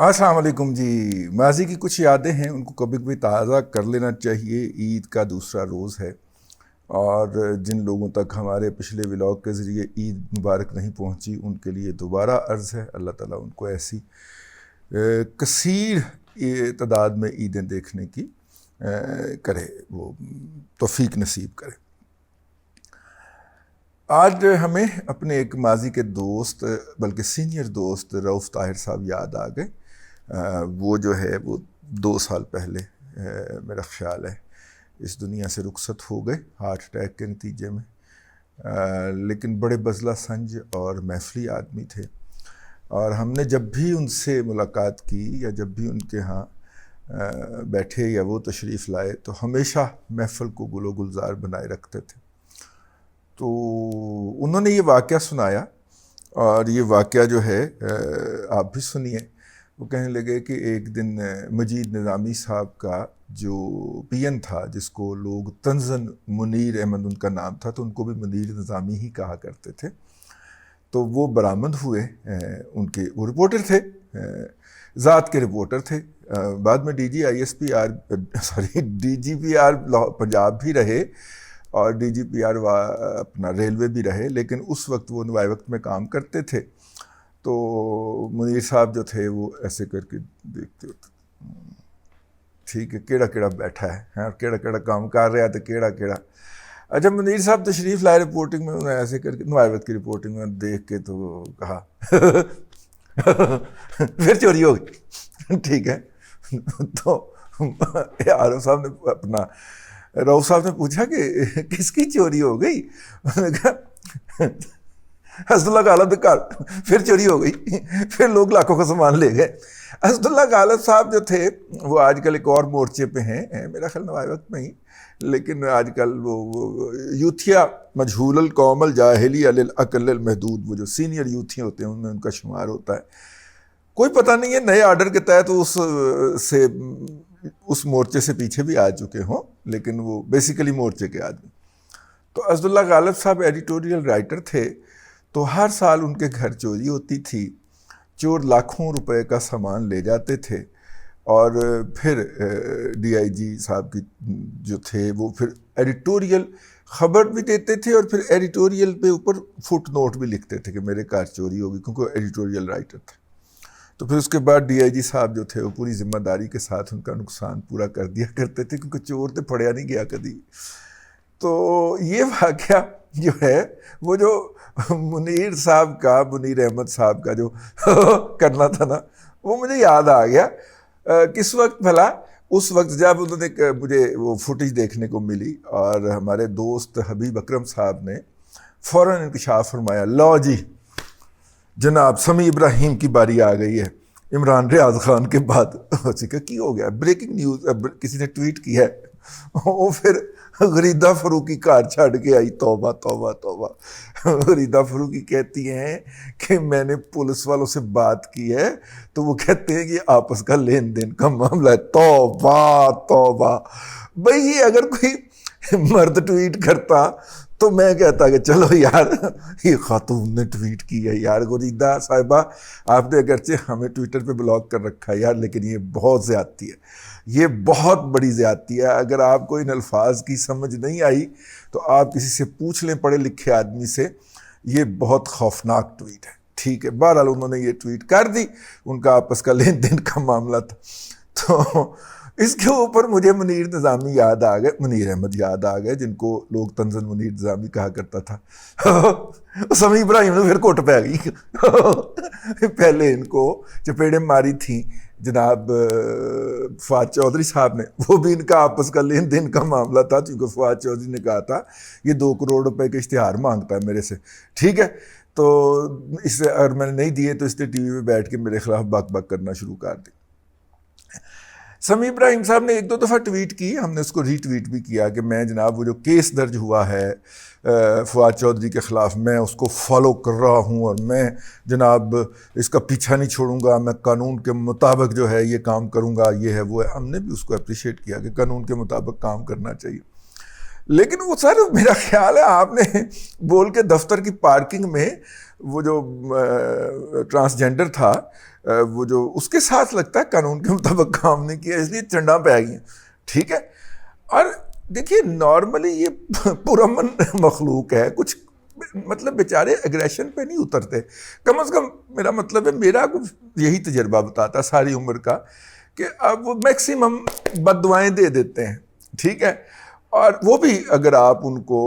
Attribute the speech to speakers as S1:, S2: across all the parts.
S1: السلام علیکم جی۔ ماضی کی کچھ یادیں ہیں، ان کو کبھی کبھی تازہ کر لینا چاہیے۔ عید کا دوسرا روز ہے اور جن لوگوں تک ہمارے پچھلے ولاگ کے ذریعے عید مبارک نہیں پہنچی ان کے لیے دوبارہ عرض ہے، اللہ تعالیٰ ان کو ایسی کثیر تعداد میں عیدیں دیکھنے کی کرے، وہ توفیق نصیب کرے۔ آج ہمیں اپنے ایک ماضی کے دوست بلکہ سینئر دوست رؤف طاہر صاحب یاد آ گئے۔ وہ جو ہے وہ 2 سال پہلے میرا خیال ہے اس دنیا سے رخصت ہو گئے ہارٹ اٹیک کے نتیجے میں، لیکن بڑے بذلہ سنج اور محفلی آدمی تھے، اور ہم نے جب بھی ان سے ملاقات کی یا جب بھی ان کے ہاں بیٹھے یا وہ تشریف لائے تو ہمیشہ محفل کو گل و گلزار بنائے رکھتے تھے۔ تو انہوں نے یہ واقعہ سنایا، اور یہ واقعہ جو ہے آپ بھی سنیے۔ وہ کہنے لگے کہ ایک دن مجید نظامی صاحب کا جو پی این تھا، جس کو لوگ طنزاً منیر احمد ان کا نام تھا، تو ان کو بھی منیر نظامی ہی کہا کرتے تھے، تو وہ برآمد ہوئے۔ ان کے وہ رپورٹر تھے، ذات کے رپورٹر تھے، بعد میں D G P R Punjab بھی رہے اور ڈی جی پی آر اپنا ریلوے بھی رہے، لیکن اس وقت وہ نوائے وقت میں کام کرتے تھے۔ تو منیر صاحب جو تھے وہ ایسے کر کے دیکھتے ہوتے، ٹھیک ہے کیڑا کیڑا بیٹھا ہے، کیڑا کیڑا کام کر رہا ہے تو کیڑا کیڑا۔ اچھا منیر صاحب تشریف لائے رپورٹنگ میں، انہیں ایسے کر کے نوائے وقت کی رپورٹنگ میں دیکھ کے تو کہا پھر چوری ہو گئی، ٹھیک ہے۔ تو عارف صاحب نے اپنا رؤف صاحب نے پوچھا کہ کس کی چوری ہو گئی؟ انہوں نے کہا اسد اللہ غالب کا، پھر چوری ہو گئی، پھر لوگ لاکھوں کا سامان لے گئے۔ اسد اللہ غالب صاحب جو تھے وہ آج کل ایک اور مورچے پہ ہیں، میرا خیال نوائے وقت میں ہی، لیکن آج کل وہ یوتھیا مجہول القوم الجاہلی العقل المحدود، وہ جو سینئر یوتھی ہوتے ہیں ان میں ان کا شمار ہوتا ہے۔ کوئی پتہ نہیں ہے نئے آرڈر کے تحت اس مورچے سے پیچھے بھی آ چکے ہوں، لیکن وہ بیسیکلی مورچے کے آدمی۔ تو اسد اللہ غالب صاحب ایڈیٹوریل رائٹر تھے، تو ہر سال ان کے گھر چوری ہوتی تھی، چور لاکھوں روپے کا سامان لے جاتے تھے، اور پھر ڈی آئی جی صاحب کی جو تھے وہ پھر ایڈیٹوریل خبر بھی دیتے تھے، اور پھر ایڈیٹوریل پہ اوپر فٹ نوٹ بھی لکھتے تھے کہ میرے گھر چوری ہوگی، کیونکہ وہ ایڈیٹوریل رائٹر تھے۔ تو پھر اس کے بعد ڈی آئی جی صاحب جو تھے وہ پوری ذمہ داری کے ساتھ ان کا نقصان پورا کر دیا کرتے تھے، کیونکہ چور تو پھڑیا نہیں گیا کبھی۔ تو یہ واقعہ جو ہے وہ جو منیر احمد صاحب کا جو کرنا تھا نا، وہ مجھے یاد آ گیا۔ کس وقت بھلا؟ اس وقت جب انہوں نے مجھے وہ فوٹیج دیکھنے کو ملی، اور ہمارے دوست حبیب اکرم صاحب نے فوراً انکشاف فرمایا، لو جی جناب سمیع ابراہیم کی باری آ گئی ہے عمران ریاض خان کے بعد۔ کی ہو گیا؟ بریکنگ نیوز کسی نے ٹویٹ کی ہے۔ وہ پھر غریدہ فروقی کار چھڑ کے آئی، توبہ توبہ توبہ۔ غریدہ فروقی کہتی ہیں کہ میں نے پولیس والوں سے بات کی ہے، تو وہ کہتے ہیں کہ آپس کا لین دین کا معاملہ ہے۔ توبہ توبہ بھئی، اگر کوئی مرد ٹویٹ کرتا تو میں کہتا کہ چلو یار یہ خاتون نے ٹویٹ کی ہے یار، غریدہ صاحبہ آپ نے اگرچہ ہمیں ٹویٹر پہ بلاک کر رکھا ہے یار، لیکن یہ بہت زیادتی ہے، یہ بہت بڑی زیادتی ہے۔ اگر آپ کو ان الفاظ کی سمجھ نہیں آئی تو آپ کسی سے پوچھ لیں، پڑھے لکھے آدمی سے، یہ بہت خوفناک ٹویٹ ہے، ٹھیک ہے۔ بہرحال انہوں نے یہ ٹویٹ کر دی، ان کا آپس کا لین دین کا معاملہ تھا۔ تو اس کے اوپر مجھے منیر نظامی یاد آ گئے، منیر احمد یاد آ گئے، جن کو لوگ طنزاً منیر نظامی کہا کرتا تھا۔ سمیع ابراہیم نے پھر کوٹ پہ گئی۔ پہلے ان کو چپیڑیں ماری تھیں جناب فواد چودھری صاحب نے، وہ بھی ان کا آپس کا لین دین کا معاملہ تھا، چونکہ فواد چودھری نے کہا تھا یہ 2 کروڑ روپے کا اشتہار مانگتا ہے میرے سے، ٹھیک ہے۔ تو اس سے اگر میں نے نہیں دیے تو اس نے ٹی وی پہ بیٹھ کے میرے خلاف بک بک کرنا شروع کر دی۔ سمیع ابراہیم صاحب نے 1-2 دفعہ ٹویٹ کی، ہم نے اس کو ری ٹویٹ بھی کیا کہ میں جناب وہ جو کیس درج ہوا ہے فواد چودھری کے خلاف، میں اس کو فالو کر رہا ہوں، اور میں جناب اس کا پیچھا نہیں چھوڑوں گا، میں قانون کے مطابق جو ہے یہ کام کروں گا، یہ ہے وہ ہے۔ ہم نے بھی اس کو اپریشیٹ کیا کہ قانون کے مطابق کام کرنا چاہیے۔ لیکن وہ سر میرا خیال ہے آپ نے بول کے دفتر کی پارکنگ میں وہ جو ٹرانسجینڈر تھا وہ جو اس کے ساتھ لگتا ہے قانون کے مطابق کام نہیں کیا، اس لیے چنڈا پہ گئی، ٹھیک ہے. اور دیکھیے نارملی یہ پرامن مخلوق ہے، کچھ مطلب بیچارے اگریشن پہ نہیں اترتے. کم از کم میرا مطلب ہے میرا کچھ یہی تجربہ بتاتا ساری عمر کا کہ اب وہ میکسیمم بد دعائیں دے دیتے ہیں، ٹھیک ہے. اور وہ بھی اگر آپ ان کو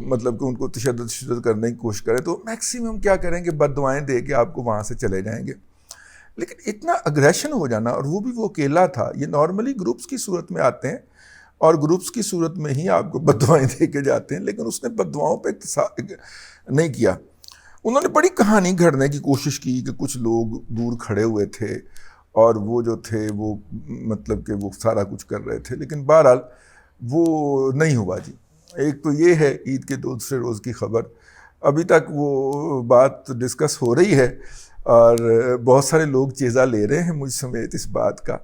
S1: مطلب کہ ان کو تشدد کرنے کی کوشش کریں تو میکسیمم کیا کریں گے، بد دعائیں دے کے آپ کو وہاں سے چلے جائیں گے. لیکن اتنا اگریشن ہو جانا، اور وہ بھی وہ اکیلا تھا. یہ نارملی گروپس کی صورت میں آتے ہیں اور گروپس کی صورت میں ہی آپ کو بد دعائیں دے کے جاتے ہیں، لیکن اس نے بد دعاؤں پہ اقتصار نہیں کیا. انہوں نے بڑی کہانی گھڑنے کی کوشش کی کہ کچھ لوگ دور کھڑے ہوئے تھے اور وہ جو تھے وہ مطلب کہ وہ سارا کچھ کر رہے تھے، لیکن بہرحال وہ نہیں ہوا جی. ایک تو یہ ہے عید کے دوسرے روز کی خبر، ابھی تک وہ بات ڈسکس ہو رہی ہے اور بہت سارے لوگ چیزہ لے رہے ہیں مجھ سمیت اس بات کا.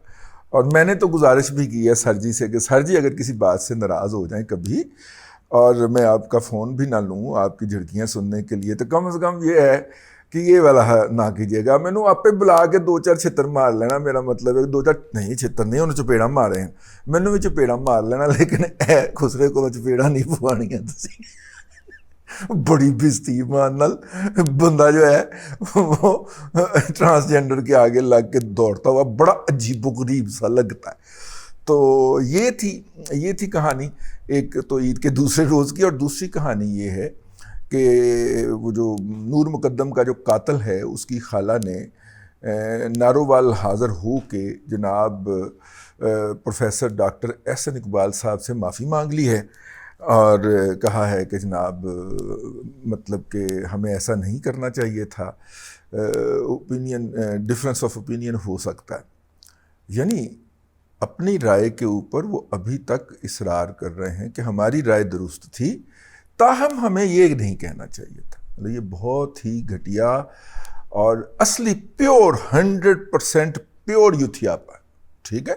S1: اور میں نے تو گزارش بھی کی ہے سر جی سے کہ سر جی اگر کسی بات سے ناراض ہو جائیں کبھی اور میں آپ کا فون بھی نہ لوں آپ کی جھڑکیاں سننے کے لیے، تو کم از کم یہ ہے کہ یہ والا نہ کیجیے گا. میں نے آپ پہ بلا کے 2-4 چھتر مار لینا، میرا مطلب ہے 2-4 نہیں چھتر نہیں، انہیں چپیڑا مارے ہیں، میں نے بھی چپیڑا مار لینا، لیکن اے خسرے کو چپیڑا نہیں پوانی ہے. بڑی بزتی مان نال بندہ جو ہے وہ ٹرانسجینڈر کے آگے لگ کے دوڑتا ہوا بڑا عجیب و غریب سا لگتا ہے. تو یہ تھی کہانی ایک تو عید کے دوسرے روز کی. اور دوسری کہانی یہ ہے کہ وہ جو نور مقدم کا جو قاتل ہے اس کی خالہ نے نارووال حاضر ہو کے جناب پروفیسر ڈاکٹر احسن اقبال صاحب سے معافی مانگ لی ہے اور کہا ہے کہ جناب مطلب کہ ہمیں ایسا نہیں کرنا چاہیے تھا، اوپینین ڈفرینس آف اوپینین ہو سکتا ہے. یعنی اپنی رائے کے اوپر وہ ابھی تک اصرار کر رہے ہیں کہ ہماری رائے درست تھی، تاہم ہمیں یہ نہیں کہنا چاہیے تھا. یہ بہت ہی گھٹیا اور اصلی پیور 100% پیور یوتھیاپا، ٹھیک ہے.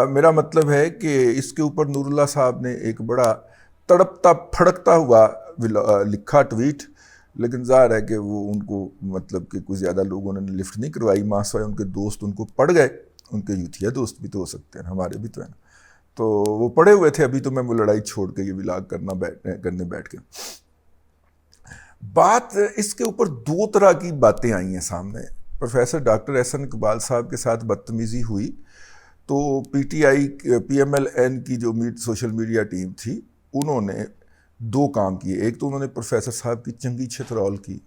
S1: میرا مطلب ہے کہ اس کے اوپر نور اللہ صاحب نے ایک بڑا تڑپتا پھڑکتا ہوا لکھا ٹویٹ، لیکن ظاہر ہے کہ وہ ان کو مطلب کہ کوئی زیادہ لوگوں نے لفٹ نہیں کروائی، ماں سوائے ان کے دوست ان کو پڑ گئے. ان کے یوتھیا دوست بھی تو ہو سکتے ہیں، ہمارے بھی تو ہیں، تو وہ پڑے ہوئے تھے. ابھی تو میں وہ لڑائی چھوڑ کے یہ ولاگ کرنے بیٹھ کے. بات اس کے اوپر 2 طرح کی باتیں آئی ہیں سامنے. پروفیسر ڈاکٹر احسن اقبال صاحب کے ساتھ بدتمیزی ہوئی تو پی ایم ایل این کی جو سوشل میڈیا ٹیم تھی انہوں نے 2 کام کیے. ایک تو انہوں نے پروفیسر صاحب کی چنگی چھترول کی،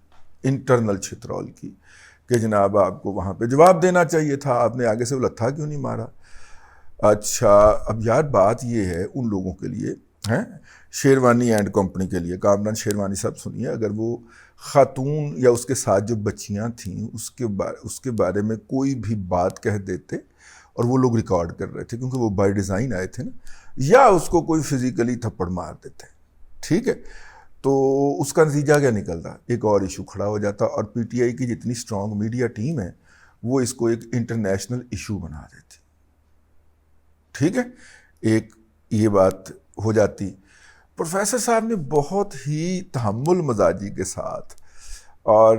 S1: انٹرنل چھترول کی کہ جناب آپ کو وہاں پہ جواب دینا چاہیے تھا، آپ نے آگے سے وہ لتھا کیوں نہیں مارا. اچھا اب یار بات یہ ہے ان لوگوں کے لیے ہیں شیروانی اینڈ کمپنی کے لیے، کامران شیروانی صاحب سنیے، اگر وہ خاتون یا اس کے ساتھ جو بچیاں تھیں اس کے بارے میں کوئی بھی بات کہہ دیتے اور وہ لوگ ریکارڈ کر رہے تھے کیونکہ وہ بائی ڈیزائن آئے تھے نا، یا اس کو کوئی فزیکلی تھپڑ مار دیتے، ٹھیک ہے، تو اس کا نتیجہ کیا نکلتا؟ ایک اور ایشو کھڑا ہو جاتا. اور پی ٹی آئی کی جتنی اسٹرانگ میڈیا ٹیم ہے وہ اس کو ایک انٹرنیشنل ایشو بنا دیتی، ٹھیک ہے. ایک یہ بات ہو جاتی. پروفیسر صاحب نے بہت ہی تحمل مزاجی کے ساتھ اور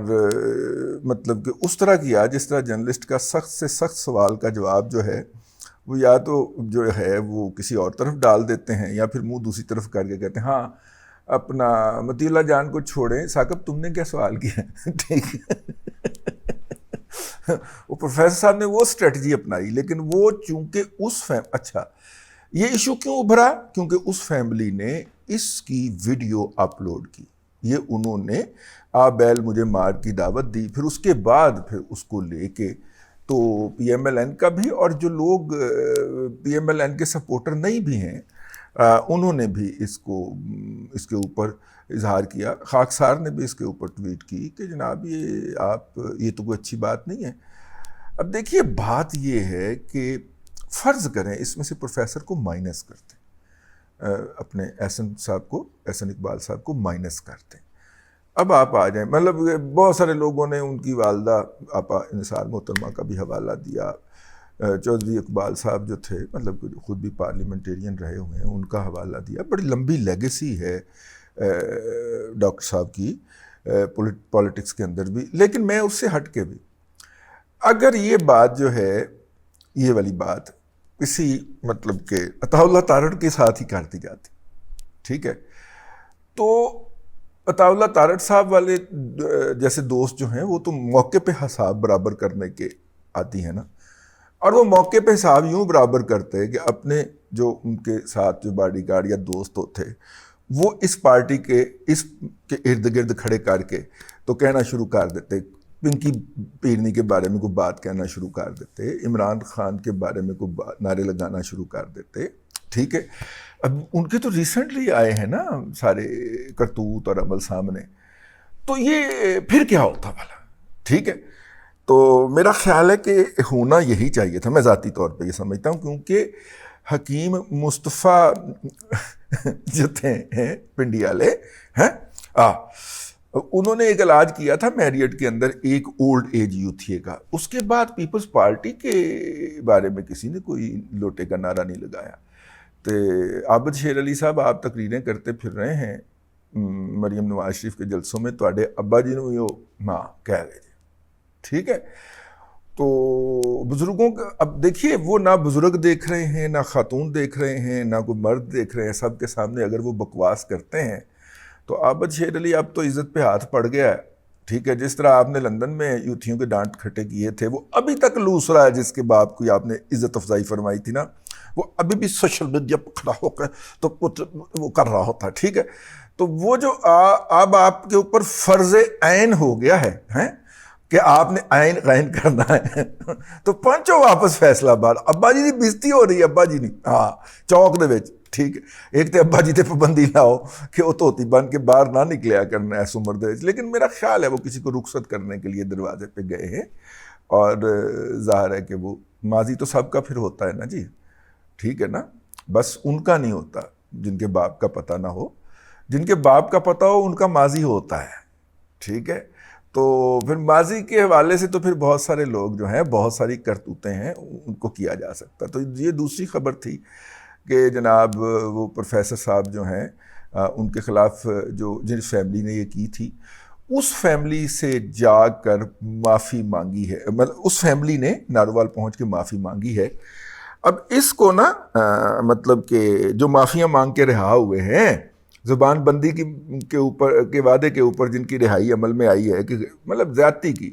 S1: مطلب کہ اس طرح کیا جس طرح جرنلسٹ کا سخت سے سخت سوال کا جواب جو ہے وہ یا تو جو ہے وہ کسی اور طرف ڈال دیتے ہیں یا پھر منہ دوسری طرف کر کے کہتے ہیں ہاں اپنا مطیع اللہ جان کو چھوڑیں، ثاقب تم نے کیا سوال کیا، ٹھیک ہے. وہ پروفیسر صاحب نے وہ اسٹریٹجی اپنائی، لیکن وہ چونکہ اچھا یہ ایشو کیوں ابھرا؟ کیونکہ اس فیملی نے اس کی ویڈیو اپلوڈ کی. یہ انہوں نے بیل مجھے مار کی دعوت دی، پھر اس کے بعد پھر اس کو لے کے تو پی ایم ایل این کا بھی اور جو لوگ پی ایم ایل این کے سپورٹر نہیں بھی ہیں انہوں نے بھی اس کے اوپر اظہار کیا. خاکسار نے بھی اس کے اوپر ٹویٹ کی کہ جناب یہ تو کوئی اچھی بات نہیں ہے. اب دیکھیے بات یہ ہے کہ فرض کریں اس میں سے پروفیسر کو مائنس کرتے اپنے احسن اقبال صاحب کو مائنس کرتے. اب آپ آ جائیں، مطلب بہت سارے لوگوں نے ان کی والدہ آپا نثار محترمہ کا بھی حوالہ دیا، چودھری اقبال صاحب جو تھے مطلب کہ خود بھی پارلیمنٹیرین رہے ہوئے ہیں، ان کا حوالہ دیا. بڑی لمبی لیگیسی ہے ڈاکٹر صاحب کی پولیٹکس کے اندر بھی. لیکن میں اس سے ہٹ کے بھی اگر یہ بات جو ہے یہ والی بات کسی مطلب کہ عطا اللہ تارڑ کے ساتھ ہی کر دی جاتی، ٹھیک ہے، تو عطا اللہ تارڑ صاحب والے جیسے دوست جو ہیں وہ تو موقع پہ حساب برابر کرنے کے آتی ہیں نا، اور وہ موقع پہ حساب یوں برابر کرتے کہ اپنے جو ان کے ساتھ جو باڈی گارڈ یا دوست ہوتے وہ اس پارٹی کے اس کے ارد گرد کھڑے کر کے تو کہنا شروع کر دیتے، پنکی پیرنی کے بارے میں کوئی بات کہنا شروع کر دیتے، عمران خان کے بارے میں کوئی نعرے لگانا شروع کر دیتے، ٹھیک ہے. اب ان کے تو ریسنٹلی آئے ہیں نا سارے کرتوت اور عمل سامنے، تو یہ پھر کیا ہوتا بھلا، ٹھیک ہے. تو میرا خیال ہے کہ ہونا یہی چاہیے تھا، میں ذاتی طور پہ یہ سمجھتا ہوں، کیونکہ حکیم مصطفیٰ جو تھے پنڈی والے ہیں انہوں نے ایک علاج کیا تھا میریٹ کے اندر ایک اولڈ ایج یوتھیے کا، اس کے بعد پیپلز پارٹی کے بارے میں کسی نے کوئی لوٹے کا نعرہ نہیں لگایا. تو عابد شیر علی صاحب آپ تقریریں کرتے پھر رہے ہیں مریم نواز شریف کے جلسوں میں، تواڈے ابا جی نے وہ ماں کہہ رہے تھے، ٹھیک ہے. تو بزرگوں کا اب دیکھیے وہ نہ بزرگ دیکھ رہے ہیں، نہ خاتون دیکھ رہے ہیں، نہ کوئی مرد دیکھ رہے ہیں، سب کے سامنے اگر وہ بکواس کرتے ہیں تو عابد شیر علی اب تو عزت پہ ہاتھ پڑ گیا ہے، ٹھیک ہے. جس طرح آپ نے لندن میں یوتھیوں کے ڈانٹ کھٹے کیے تھے وہ ابھی تک لوس رہا ہے، جس کے باپ کو آپ نے عزت افزائی فرمائی تھی نا، وہ ابھی بھی سوشل میڈیا پہ کھڑا ہو کر تو وہ کر رہا ہوتا، ٹھیک ہے. تو وہ جو اب آپ کے اوپر فرض عین ہو گیا ہے کہ آپ نے عین غین کرنا ہے تو پہنچو واپس فیصل آباد. ابا جی کی بےزتی ہو رہی ہے، ابا جی نہیں چوک دے وچ، ٹھیک ہے. ایک تو ابا جی تے پابندی لاؤ کہ وہ دھوتی بن کے باہر نہ نکلیا کرنا ہے اس عمر دے وچ. لیکن میرا خیال ہے وہ کسی کو رخصت کرنے کے لیے دروازے پہ گئے ہیں، اور ظاہر ہے کہ وہ ماضی تو سب کا پھر ہوتا ہے نا جی، ٹھیک ہے نا. بس ان کا نہیں ہوتا جن کے باپ کا پتہ نہ ہو، جن کے باپ کا پتہ ہو ان کا ماضی ہوتا ہے، ٹھیک ہے. تو پھر ماضی کے حوالے سے تو پھر بہت سارے لوگ جو ہیں بہت ساری کرتوتیں ہیں ان کو کیا جا سکتا. تو یہ دوسری خبر تھی کہ جناب وہ پروفیسر صاحب جو ہیں ان کے خلاف جو جس فیملی نے یہ کی تھی اس فیملی سے جا کر معافی مانگی ہے، مطلب اس فیملی نے ناروال پہنچ کے معافی مانگی ہے. اب اس کو نا مطلب کہ جو معافیاں مانگ کے رہا ہوئے ہیں زبان بندی کے اوپر کے وعدے کے اوپر جن کی رہائی عمل میں آئی ہے کہ مطلب زیادتی کی،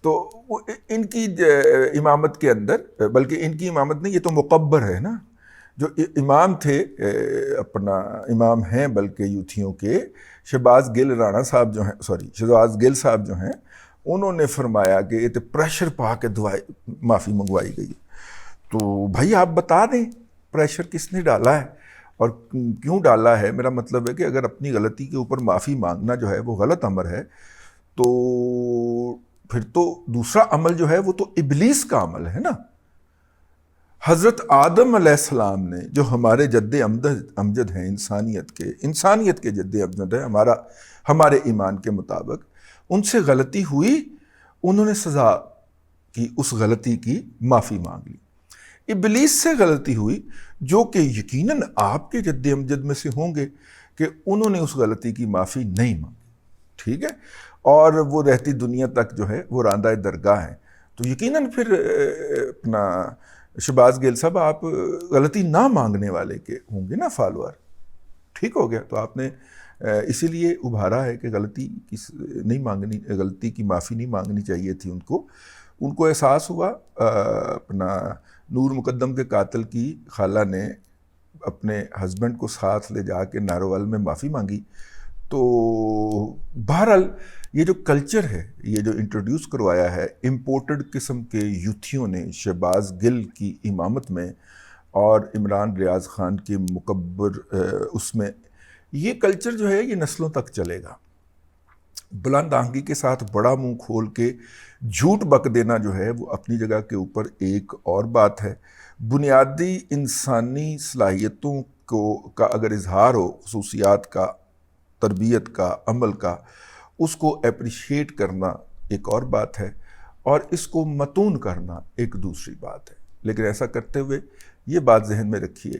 S1: تو ان کی امامت کے اندر، بلکہ ان کی امامت نہیں، یہ تو مقبر ہے نا، جو امام تھے اپنا امام ہیں بلکہ یوتھیوں کے شہباز گل رانا صاحب جو ہیں، شہباز گل صاحب جو ہیں، انہوں نے فرمایا کہ یہ تو پریشر پا کے معافی منگوائی گئی. تو بھائی آپ بتا دیں پریشر کس نے ڈالا ہے اور کیوں ڈالا ہے. میرا مطلب ہے کہ اگر اپنی غلطی کے اوپر معافی مانگنا جو ہے وہ غلط امر ہے تو پھر تو دوسرا عمل جو ہے وہ تو ابلیس کا عمل ہے نا. حضرت آدم علیہ السلام نے جو ہمارے جد امجد ہیں، انسانیت کے جد امجد ہیں ہمارے ایمان کے مطابق، ان سے غلطی ہوئی، انہوں نے سزا کی، اس غلطی کی معافی مانگ لی. ابلیس سے غلطی ہوئی جو کہ یقیناً آپ کے جد امجد میں سے ہوں گے کہ انہوں نے اس غلطی کی معافی نہیں مانگی، ٹھیک ہے، اور وہ رہتی دنیا تک جو ہے وہ راندہ درگاہ ہیں. تو یقیناً پھر اپنا شہباز گل صاحب آپ غلطی نہ مانگنے والے کے ہوں گے نا فالوور، ٹھیک ہو گیا. تو آپ نے اسی لیے ابھارا ہے کہ غلطی نہیں مانگنی، غلطی کی معافی نہیں مانگنی چاہیے تھی. ان کو احساس ہوا. اپنا نور مقدم کے قاتل کی خالہ نے اپنے ہسبینڈ کو ساتھ لے جا کے ناروال میں معافی مانگی. تو بہرحال یہ جو کلچر ہے، یہ جو انٹروڈیوس کروایا ہے امپورٹڈ قسم کے یوتھیوں نے شہباز گل کی امامت میں اور عمران ریاض خان کے مکبر اس میں، یہ کلچر جو ہے یہ نسلوں تک چلے گا. بلند آہنگی کے ساتھ بڑا منہ کھول کے جھوٹ بک دینا جو ہے وہ اپنی جگہ کے اوپر ایک اور بات ہے. بنیادی انسانی صلاحیتوں کا اگر اظہار ہو، خصوصیات کا، تربیت کا، عمل کا، اس کو اپریشیٹ کرنا ایک اور بات ہے. اور اس کو متون کرنا ایک دوسری بات ہے. لیکن ایسا کرتے ہوئے یہ بات ذہن میں رکھیے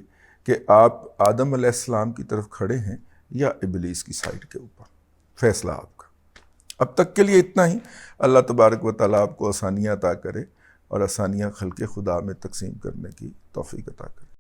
S1: کہ آپ آدم علیہ السلام کی طرف کھڑے ہیں یا ابلیس کی سائڈ کے اوپر، فیصلہ آپ کا. اب تک کے لیے اتنا ہی. اللہ تبارک و تعالیٰ آپ کو آسانیاں عطا کرے اور آسانیاں خلق خدا میں تقسیم کرنے کی توفیق عطا کرے.